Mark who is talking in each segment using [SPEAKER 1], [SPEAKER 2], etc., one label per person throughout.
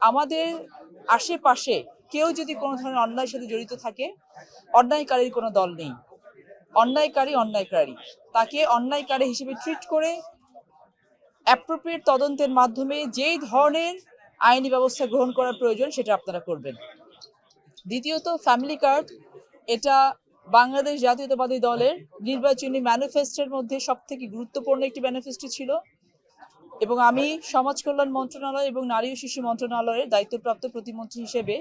[SPEAKER 1] আমাদের আশেপাশে কেউ যদি কোনো ধরনের অন্যায়ের সাথে জড়িত থাকে, অন্যায়কারীর কোনো দল নেই। অন্যায়কারী তাকে অন্যায়কারী হিসেবে ট্রিট করে অ্যাপ্রোপ্রিয়েট তদন্তের মাধ্যমে যেই ধরনের আইনি ব্যবস্থা গ্রহণ করার প্রয়োজন সেটা আপনারা করবেন। দ্বিতীয়ত, ফ্যামিলি কার্ড এটা বাংলাদেশ জাতীয়তাবাদী দলের নির্বাচনী ম্যানিফেস্টোর মধ্যে সবথেকে গুরুত্বপূর্ণ একটি ম্যানিফেস্টো ছিল এবং আমি সমাজ কল্যাণ মন্ত্রণালয় এবং নারী ও শিশু মন্ত্রণালয়ের দায়িত্বপ্রাপ্ত প্রতিমন্ত্রী হিসেবে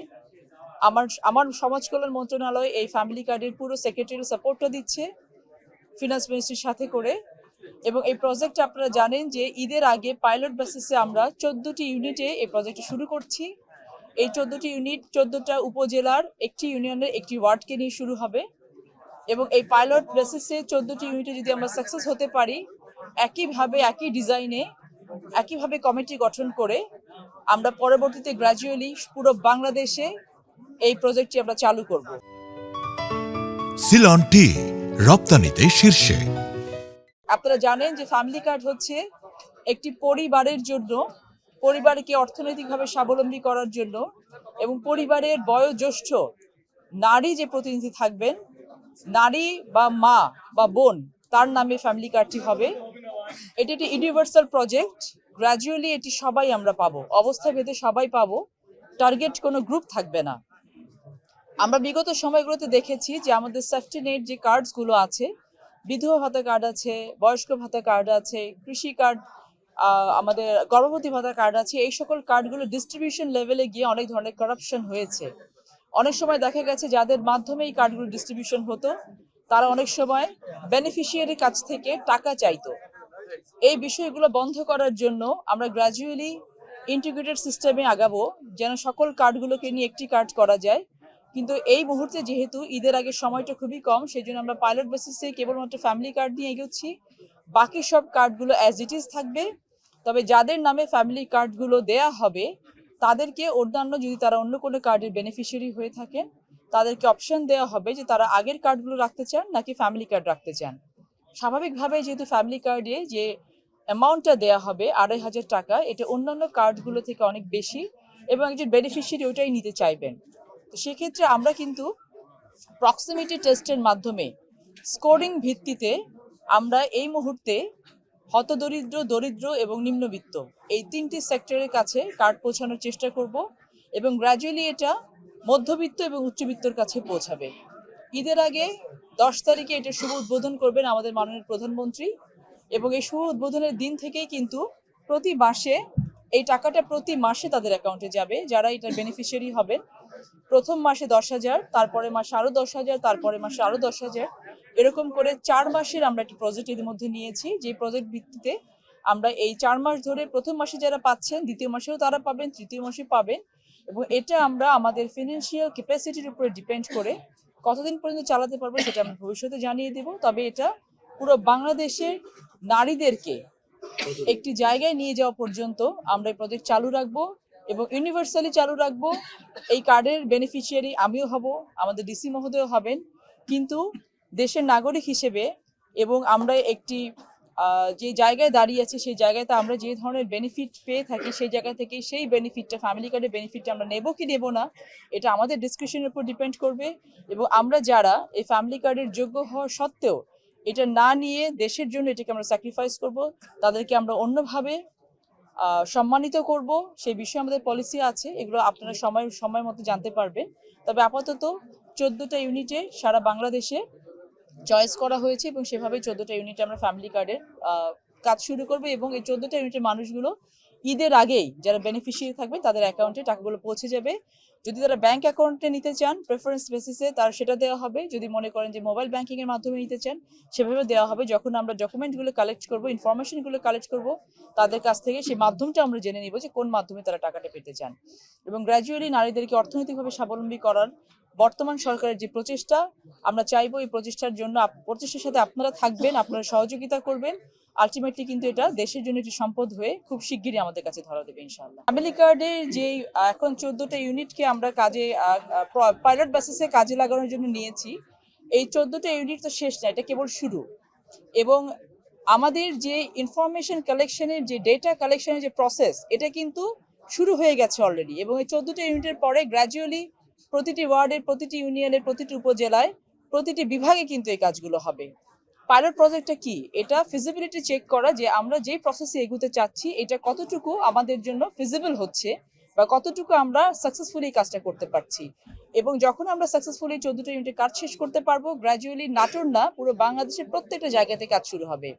[SPEAKER 1] আমার সমাজ কল্যাণ মন্ত্রণালয় এই ফ্যামিলি কার্ডের পুরো সেক্রেটারিয়াল সাপোর্টটা দিচ্ছে ফিনান্স মিনিস্ট্রির সাথে করে। এবং এই প্রজেক্টটা আপনারা জানেন যে ঈদের আগে পাইলট বেসিসে আমরা 14টি ইউনিটে এই প্রজেক্টটা শুরু করছি। এই 14টি ইউনিট 14টা উপজেলার একটি ইউনিয়নের একটি ওয়ার্ডকে নিয়ে শুরু হবে এবং এই পাইলট বেসিসে 14টি ইউনিটে যদি আমরা সাকসেস হতে পারি, একইভাবে একই ডিজাইনে একইভাবে কমিটি গঠন করে আমরা পরবর্তীতে গ্র্যাজুয়ালি পুরো বাংলাদেশে এই প্রজেক্টটি আমরা চালু করব।
[SPEAKER 2] সিলন টি রপ্তানিতে শীর্ষে।
[SPEAKER 1] আপনারা জানেন যে ফ্যামিলি কার্ড হচ্ছে একটি পরিবারের জন্য, পরিবারকে অর্থনৈতিকভাবে স্বাবলম্বী করার জন্য এবং পরিবারের বয়োজ্যেষ্ঠ নারী যে প্রতিনিধি থাকবেন, নারী বা মা বা বোন, তার নামে ফ্যামিলি কার্ডটি হবে। এটি একটি ইউনিভার্সাল প্রজেক্ট। গ্র্যাজুয়ালি এটি সবাই আমরা পাবো, অবস্থা ভেদে সবাই পাবো, টার্গেট কোনো গ্রুপ থাকবে না। আমরা বিগত সময়গুলোতে দেখেছি যে আমাদের সেফটি নেট যে কার্ডসগুলো আছে, বিধবা ভাতা কার্ড আছে, বয়স্ক ভাতা কার্ড আছে, কৃষি কার্ড, আমাদের গর্ভবতী ভাতা কার্ড আছে, এই সকল কার্ডগুলো ডিস্ট্রিবিউশন লেভেলে গিয়ে অনেক ধরনের কারাপশন হয়েছে। অনেক সময় দেখা গেছে যাদের মাধ্যমে এই কার্ডগুলো ডিস্ট্রিবিউশন হতো তারা অনেক সময় বেনিফিশিয়ারির কাছ থেকে টাকা চাইতো। এই বিষয়গুলো বন্ধ করার জন্য আমরা গ্র্যাজুয়ালি ইন্টিগ্রেটেড সিস্টেমে আগাবো যেন সকল কার্ডগুলোকে নিয়ে একটি কার্ড করা যায়। কিন্তু এই মুহূর্তে যেহেতু ঈদের আগে সময়টা খুবই কম, সেই জন্য আমরা পাইলট বেসিসে কেবলমাত্র ফ্যামিলি কার্ড নিয়ে এগোচ্ছি। বাকি সব কার্ডগুলো অ্যাজ ইট ইজ থাকবে। তবে যাদের নামে ফ্যামিলি কার্ডগুলো দেয়া হবে তাদেরকে অন্যান্য, যদি তারা অন্য কোনো কার্ডের বেনিফিশিয়ারি হয়ে থাকেন, তাদেরকে অপশন দেওয়া হবে যে তারা আগের কার্ডগুলো রাখতে চান নাকি ফ্যামিলি কার্ড রাখতে চান। স্বাভাবিকভাবে যেহেতু ফ্যামিলি কার্ডে যে অ্যামাউন্টটা দেওয়া হবে 2,500 টাকা, এটা অন্যান্য কার্ডগুলো থেকে অনেক বেশি এবং একজন বেনিফিশিয়ারি ওটাই নিতে চাইবেন। তো সেক্ষেত্রে আমরা কিন্তু প্রক্সিমিটি টেস্টের মাধ্যমে স্কোরিং ভিত্তিতে আমরা এই মুহূর্তে হতদরিদ্র, দরিদ্র এবং নিম্নবিত্ত এই 3টি সেক্টরের কাছে কার্ড পৌঁছানোর চেষ্টা করব এবং গ্র্যাজুয়ালি এটা মধ্যবিত্ত এবং উচ্চবিত্তর কাছে পৌঁছাবে। ঈদের আগে 10 তারিখে এটা শুভ উদ্বোধন করবেন আমাদের মাননীয় প্রধানমন্ত্রী এবং এই শুভ উদ্বোধনের দিন থেকেই কিন্তু প্রতি মাসে এই টাকাটা প্রতি মাসে তাদের অ্যাকাউন্টে যাবে যারা এটার বেনিফিশিয়ারি হবেন। প্রথম মাসে 10,000, তারপরে মাসে আরো 10,000, তারপরে মাসে আরো 10,000, এরকম করে 4 মাসের আমরা একটা প্রজেক্ট এর মধ্যে নিয়েছি, যে প্রজেক্ট ভিত্তিতে আমরা এই 4 মাস ধরে প্রথম মাসে যারা পাচ্ছেন দ্বিতীয় মাসেও তারা পাবেন, তৃতীয় মাসে পাবেন এবং এটা আমরা আমাদের ফিনান্সিয়াল ক্যাপাসিটির উপরে ডিপেন্ড করে কতদিন পর্যন্ত চালাতে পারবো সেটা আমরা ভবিষ্যতে জানিয়ে দেব। তবে এটা পুরো বাংলাদেশের নারীদেরকে একটি জায়গায় নিয়ে যাওয়া পর্যন্ত আমরা এই প্রজেক্ট চালু রাখবো এবং ইউনিভার্সালি চালু রাখবো। এই কার্ডের বেনিফিশিয়ারি আমিও হব, আমাদের ডিসি মহোদয় হবেন, কিন্তু দেশের নাগরিক হিসেবে এবং আমরা একটি যে জায়গায় দাঁড়িয়ে আছি সেই জায়গাতে আমরা যে ধরনের বেনিফিট পেয়ে থাকি সেই জায়গা থেকে সেই বেনিফিটটা, ফ্যামিলি কার্ডের বেনিফিটটা আমরা নেব কি নেব না এটা আমাদের ডিসক্রিপশনের উপর ডিপেন্ড করবে এবং আমরা যারা এই ফ্যামিলি কার্ডের যোগ্য হওয়া সত্ত্বেও এটা না নিয়ে দেশের জন্য এটাকে আমরা স্যাক্রিফাইস করব, তাদেরকে আমরা অন্যভাবে সম্মানিত করব। সেই বিষয়ে আমাদের পলিসি আছে, এগুলো আপনারা সময় মতো জানতে পারবেন। তবে আপাতত 14টা ইউনিটে সারা বাংলাদেশে চয়েস করা হয়েছে এবং সেভাবে 14টা ইউনিটে আমরা ফ্যামিলি কার্ডের কাজ শুরু করবো এবং এই 14টা ইউনিটের মানুষগুলো ঈদের আগেই যারা বেনিফিশিয়ারি থাকবে তাদের অ্যাকাউন্টে টাকাগুলো পৌঁছে যাবে। যদি তারা ব্যাংক অ্যাকাউন্টে নিতে চান প্রেফারেন্স বেসিসে তার সেটা দেওয়া হবে, যদি মনে করেন যে মোবাইল ব্যাংকিং এর মাধ্যমে নিতে চান সেভাবে দেওয়া হবে। যখন আমরা ডকুমেন্টগুলো কালেক্ট করব, ইনফরমেশনগুলো কালেক্ট করব তাদের কাছ থেকে, সেই মাধ্যমটা আমরা জেনে নিব যে কোন মাধ্যমে তারা টাকাটা পেতে চান। এবং গ্র্যাজুয়ালি নারীদেরকে অর্থনৈতিকভাবে স্বাবলম্বী করার বর্তমান সরকারের যে প্রচেষ্টা, আমরা চাইবো এই প্রচেষ্টার সাথে আপনারা থাকবেন, আপনারা সহযোগিতা করবেন। আলটিমেটলি কিন্তু এটা দেশের জন্য একটি সম্পদ হয়ে খুব শিগগিরই আমাদের কাছে ধরা দেবে ইনশাআল্লাহ। ফ্যামিলি কার্ডের যে এখন 14টা ইউনিটকে আমরা কাজে পাইলট বেসিসে কাজে লাগানোর জন্য নিয়েছি, এই 14টা ইউনিট তো শেষ না, এটা কেবল শুরু। এবং আমাদের যে ইনফরমেশন কালেকশনের যে ডেটা কালেকশনের যে প্রসেস, এটা কিন্তু শুরু হয়ে গেছে অলরেডি, এবং এই 14টা ইউনিটের পরে গ্র্যাজুয়ালি প্রতিটি ওয়ার্ডের, প্রতিটি ইউনিয়নের, প্রতিটি উপজেলায়, প্রতিটি বিভাগে কিন্তু এই কাজগুলো হবে। পাইলট প্রজেক্টটা কি? এটা ফিজিবিলিটি চেক করা, যে আমরা যেই প্রসেসে এগুতে চাচ্ছি এটা কতটুকু আমাদের জন্য ফিজিবল হচ্ছে বা কতটুকু আমরা সাকসেসফুলি কাজটা করতে পারছি। এবং যখন আমরা সাকসেসফুলি 14টা ইউনিটের কাজ শেষ করতে পারবো, গ্র্যাজুয়ালি নাটোর না, পুরো বাংলাদেশের প্রত্যেকটা জায়গাতে কাজ শুরু হবে।